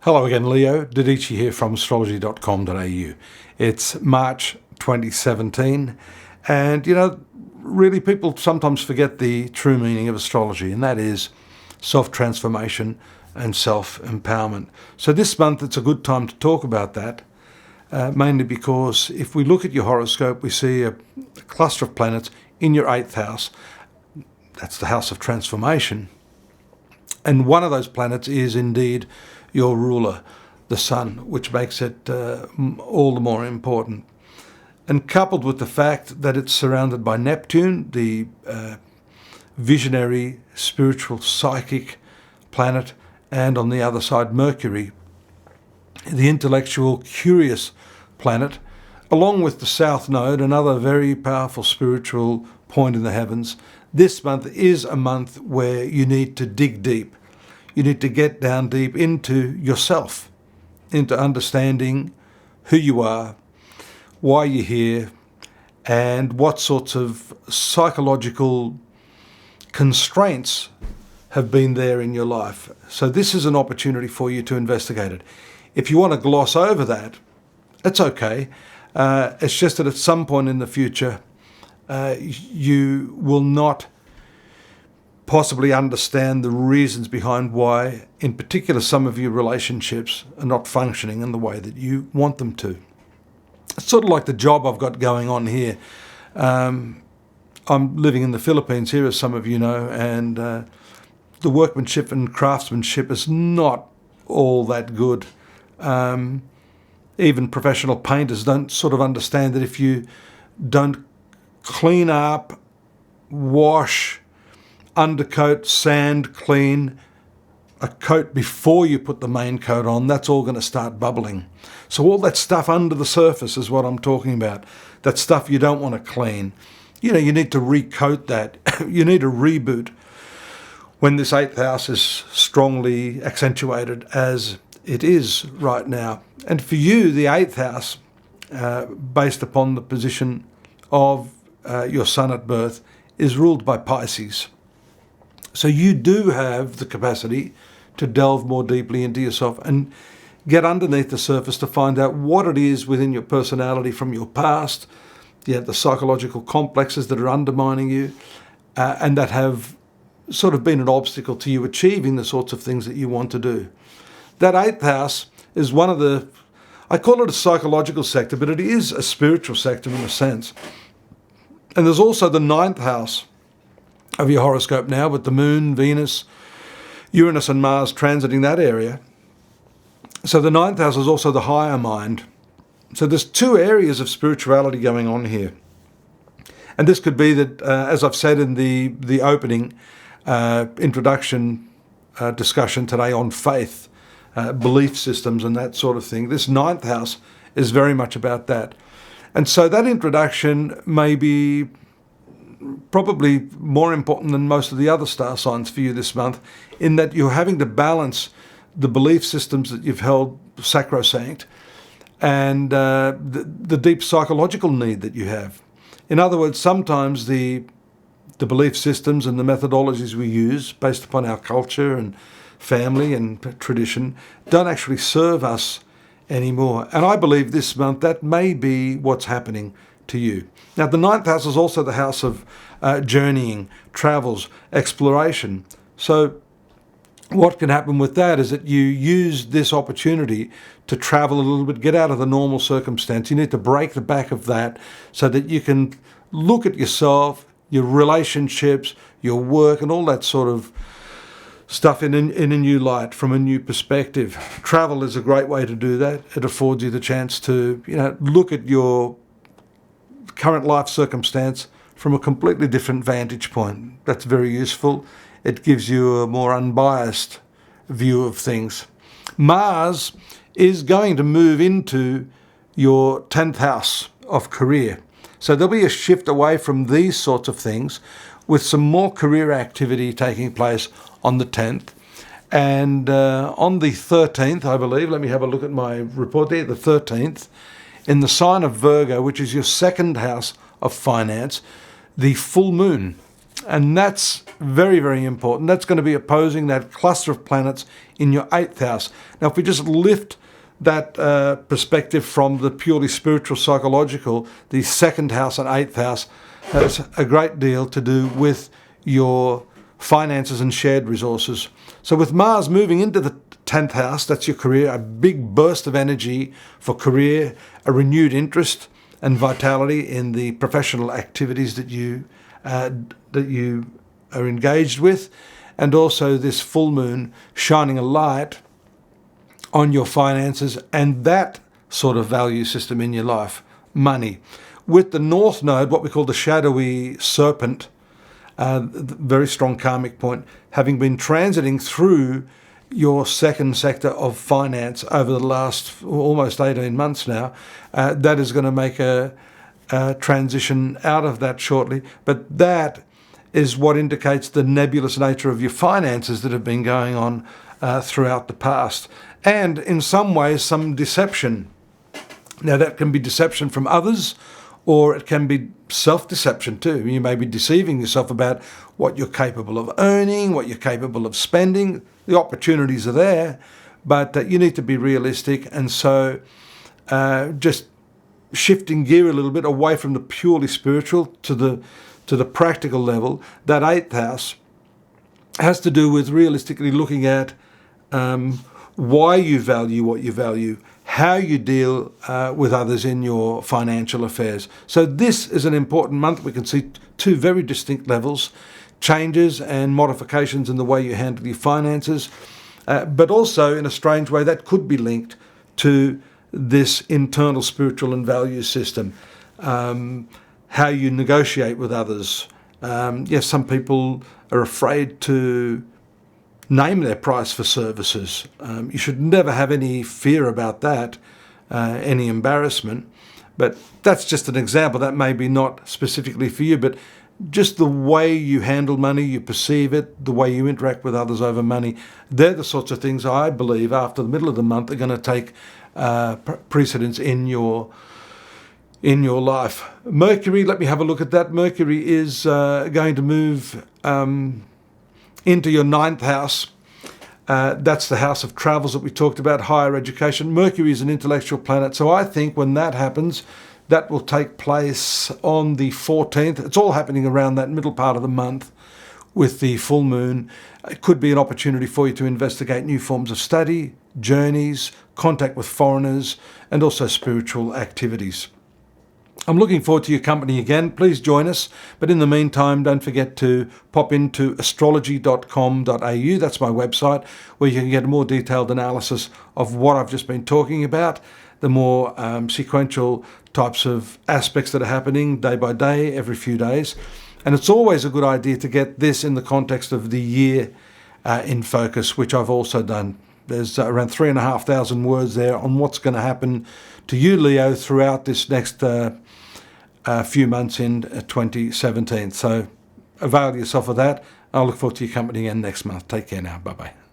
Hello again, Leo. Dadhichi here from astrology.com.au. It's March 2017, and really people sometimes forget the true meaning of astrology, and that is self-transformation and self-empowerment. So this month it's a good time to talk about that, mainly because if we look at your horoscope, we see a cluster of planets in your 8th house. That's the house of transformation. And one of those planets is indeed your ruler, the sun, which makes it all the more important. And coupled with the fact that it's surrounded by Neptune, the visionary, spiritual, psychic planet, and on the other side Mercury, the intellectual, curious planet, along with the South Node, another very powerful spiritual point in the heavens. This month is a month where you need to dig deep. You need to get down deep into yourself, into understanding who you are, why you're here, and what sorts of psychological constraints have been there in your life. So this is an opportunity for you to investigate it. If you want to gloss over that, it's okay. It's just that at some point in the future, you will not possibly understand the reasons behind why, in particular, some of your relationships are not functioning in the way that you want them to. It's sort of like the job I've got going on here. I'm living in the Philippines here, as some of you know, and the workmanship and craftsmanship is not all that good. Even professional painters don't sort of understand that if you don't clean up, wash, undercoat, sand, clean a coat before you put the main coat on, that's all going to start bubbling. So all that stuff under the surface is what I'm talking about. That stuff you don't want to clean. You need to recoat that. You need a reboot when this 8th house is strongly accentuated as it is right now. And for you, the 8th house, based upon the position of your sun at birth, is ruled by Pisces. So you do have the capacity to delve more deeply into yourself and get underneath the surface to find out what it is within your personality from your past, the psychological complexes that are undermining you, and that have sort of been an obstacle to you achieving the sorts of things that you want to do. That 8th house is one of the, I call it a psychological sector, but it is a spiritual sector in a sense. And there's also the 9th house of your horoscope now, with the Moon, Venus, Uranus and Mars transiting that area. So the 9th house is also the higher mind. So there's two areas of spirituality going on here. And this could be that, as I've said in the opening introduction discussion today on faith, belief systems and that sort of thing, this 9th house is very much about that. And so that introduction may be probably more important than most of the other star signs for you this month, in that you're having to balance the belief systems that you've held sacrosanct and the deep psychological need that you have. In other words, sometimes the belief systems and the methodologies we use based upon our culture and family and tradition don't actually serve us anymore. And I believe this month that may be what's happening to you. Now, the 9th house is also the house of journeying, travels, exploration. So what can happen with that is that you use this opportunity to travel a little bit, get out of the normal circumstance. You need to break the back of that so that you can look at yourself, your relationships, your work, and all that sort of stuff in a new light, from a new perspective. Travel is a great way to do that. It affords you the chance to, look at your current life circumstance from a completely different vantage point. That's very useful. It gives you a more unbiased view of things. Mars is going to move into your 10th house of career. So there'll be a shift away from these sorts of things, with some more career activity taking place on the 10th. And on the 13th, I believe, let me have a look at my report there, the 13th, in the sign of Virgo, which is your 2nd house of finance, the full moon And that's very, very important. That's going to be opposing that cluster of planets in your 8th house. Now, if we just lift that perspective from the purely spiritual, psychological, the 2nd house and 8th house has a great deal to do with your finances and shared resources. So with Mars moving into the 10th house, that's your career, a big burst of energy for career, a renewed interest and vitality in the professional activities that you are engaged with, and also this full moon shining a light on your finances and that sort of value system in your life, money. With the North Node, what we call the shadowy serpent, very strong karmic point, having been transiting through your 2nd sector of finance over the last almost 18 months now, that is going to make a transition out of that shortly. But that is what indicates the nebulous nature of your finances that have been going on throughout the past. And in some ways, some deception. Now, that can be deception from others, or it can be self-deception too. You may be deceiving yourself about what you're capable of earning, what you're capable of spending. The opportunities are there, but you need to be realistic. And so just shifting gear a little bit away from the purely spiritual to the practical level, that 8th house has to do with realistically looking at why you value what you value, how you deal with others in your financial affairs. So this is an important month. We can see 2 very distinct levels, changes and modifications in the way you handle your finances, but also in a strange way that could be linked to this internal spiritual and value system, how you negotiate with others. Yes, some people are afraid to name their price for services. You should never have any fear about that, any embarrassment. But that's just an example. That may be not specifically for you, but just the way you handle money, you perceive it, the way you interact with others over money, they're the sorts of things I believe after the middle of the month are going to take precedence in your life. Mercury, let me have a look at that. Mercury is going to move into your 9th house. That's the house of travels that we talked about, higher education. Mercury is an intellectual planet, so I think when that happens, that will take place on the 14th. It's all happening around that middle part of the month with the full moon. It could be an opportunity for you to investigate new forms of study, journeys, contact with foreigners, and also spiritual activities. I'm looking forward to your company again. Please join us. But in the meantime, don't forget to pop into astrology.com.au. That's my website, where you can get a more detailed analysis of what I've just been talking about, the more sequential types of aspects that are happening day by day, every few days. And it's always a good idea to get this in the context of the year in focus, which I've also done. There's around 3,500 words there on what's going to happen to you, Leo, throughout this next few months in 2017. So avail yourself of that. I'll look forward to your company again next month. Take care now. Bye-bye.